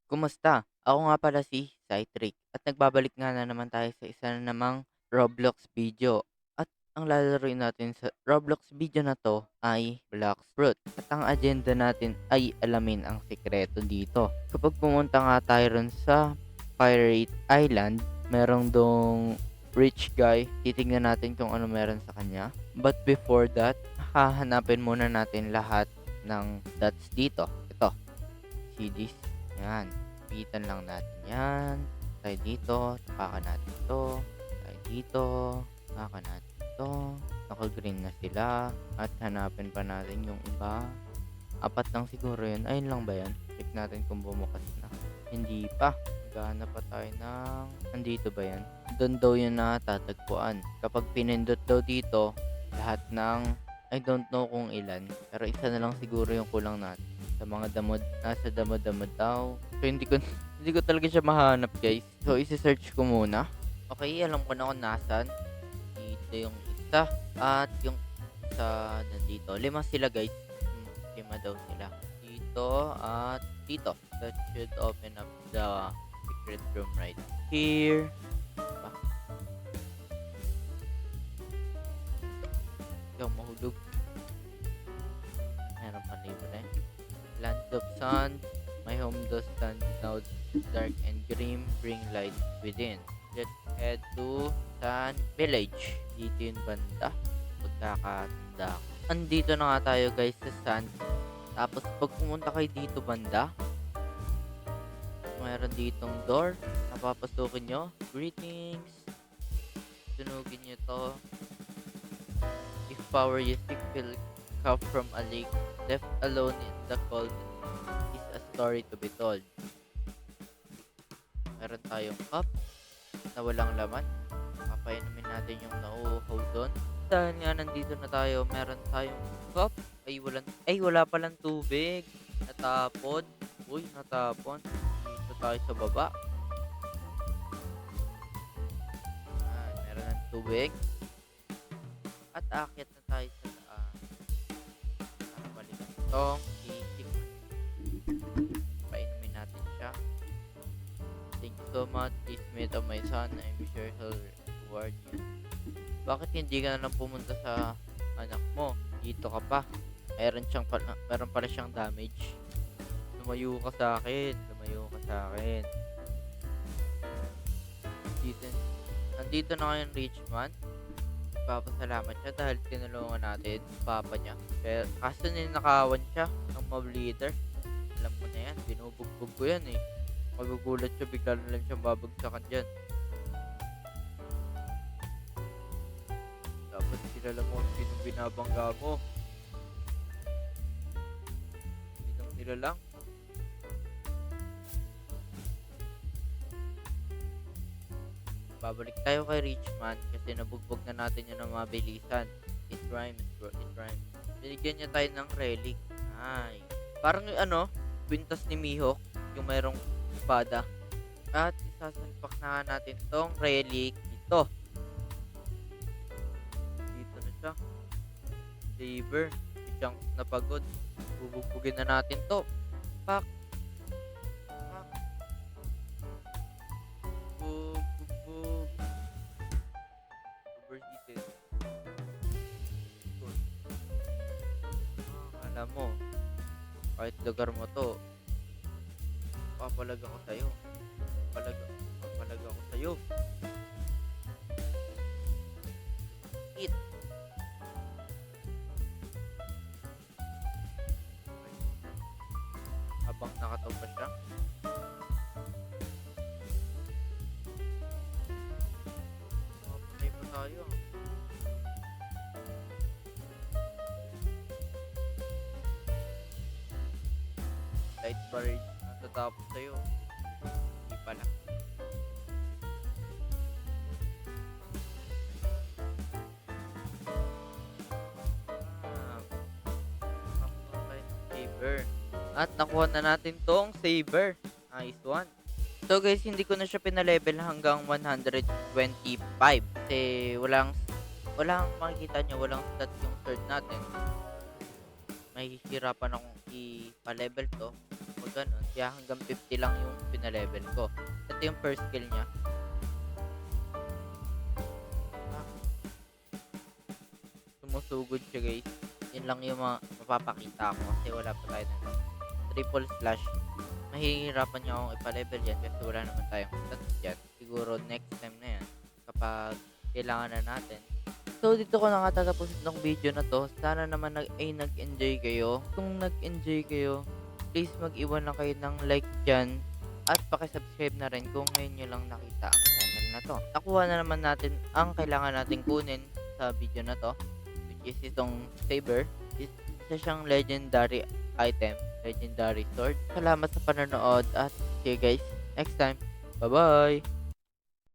Kumusta? Ako nga pala si Cytric at nagbabalik nga na naman tayo sa isa na namang Roblox video. At ang lalaroin natin sa Roblox video na to ay Blox Fruit. At ang agenda natin ay alamin ang sikreto dito. Kapag pumunta nga tayo ron sa Pirate Island, merong dong rich guy. Titignan natin kung ano meron sa kanya. But before that, hahanapin muna natin lahat ng dots dito. Ito, see this? Yan. Pitan lang natin yan. Tayo dito. Tapakan natin to. Tayo dito. Tapakan natin to. Naka-green na sila. At hanapin pa natin yung iba. Apat lang siguro yun. Ayun lang ba yan? Check natin kung bumukas na. Hindi pa. Maghanap pa tayo ng... Andito ba yan? Doon daw yun natatagpuan. Kapag pinindot daw dito, lahat ng... I don't know kung ilan. Pero isa na lang siguro yung kulang natin. Sa mga damod, nasa damod-damod daw. So, hindi ko talaga siya mahanap, guys. So, isi-search ko muna. Okay, alam ko na kung nasan. Dito yung isa. At yung isa nandito. 5 sila, guys. 5 daw sila. Dito at dito. That should open up the secret room right here. Ba? Ikaw mahulog. Meron pa libre. Land of Sun, my home does stand now dark and grim, bring light within. Let's head to Sun Village. Dito yung banda. Pagkakatanda ko. Andito na nga tayo guys sa Sun. Tapos pag pumunta kayo dito banda, mayroon ditong door. Napapasukin nyo. Greetings. Sunugin nyo to. If power you seek will come from a lake left alone in the cold is a story to be told. Meron tayong cup na walang laman. Papainumin natin yung nauuhaw doon. Dahil nga nandito na tayo, meron tayong cup. Wala palang tubig. Natapon. Uy, natapon. Dito tayo sa baba. Meron ng tubig. At aakyat na tayo sa taas. Para balikan itong isip. Painumin natin siya. Thank you so much. Please meet up my son. I'm sure he'll reward you. Bakit hindi ka na lang pumunta sa anak mo? Dito ka pa. Meron pala siyang damage. Lumayo ka sa akin. Nandito na ngayon Richman. Papasalamat siya dahil tinulungan natin papa niya. Kaso ninakawan siya ng mob leader. Alam mo na yan, binubugbog ko yan eh. Magugulat siya, bigla na lang siyang babagsakan dyan. Dapat kilala mo kung sino binabangga mo. Sinong nilalang? Babalik tayo kay Richman kasi nabugbog na natin yun ng mabilisan. It rhymes bro, it rhymes. Binigyan niya tayo ng relic. Ay. Parang yung kwintas ni Mihawk, yung mayroong espada. At isasalpak na natin tong relic ito. Dito na siya. Saber. Siyang napagod. Bubugbugin na natin to. Pak. Pak. Bugbog. Overheated. Good. Alam mo, kahit lugar mo to, papalag ako sa'yo. Papalag ako sa'yo. Eat. Habang nakataw pa siya. Mapatay pa tayo. Light barrage natatapos sa'yo. Hindi pala. Nakuha tayo ng saber. At nakuha na natin tong saber. Nice one. So guys, hindi ko na siya pinalevel hanggang 125. Kasi walang makikita nyo, walang stats yung sword natin. mahihirapan akong ipa-level 'to o gano'n. Kaya hanggang 50 lang yung pina-level ko. Ito yung first skill niya. Ah, Sumusugod siya, guys. Yun lang yung mga mapapakita ko kasi wala pa tayo ng triple slash. Mahihirapan niya akong ipa-level yan kasi wala naman tayong stats diyan. Siguro next time na yan kapag kailangan na natin. So, dito ko na nga tatapusin tong video na 'to. Sana naman nag-enjoy kayo. Kung nag-enjoy kayo, please mag-iwan lang kayo ng like diyan at paki-subscribe na rin kung ngayon niyo lang nakita ang channel na 'to. Nakuha na naman natin ang kailangan nating kunin sa video na 'to, which is itong saber. Isa siyang legendary item, legendary sword. Salamat sa panonood at see you guys next time. Bye-bye!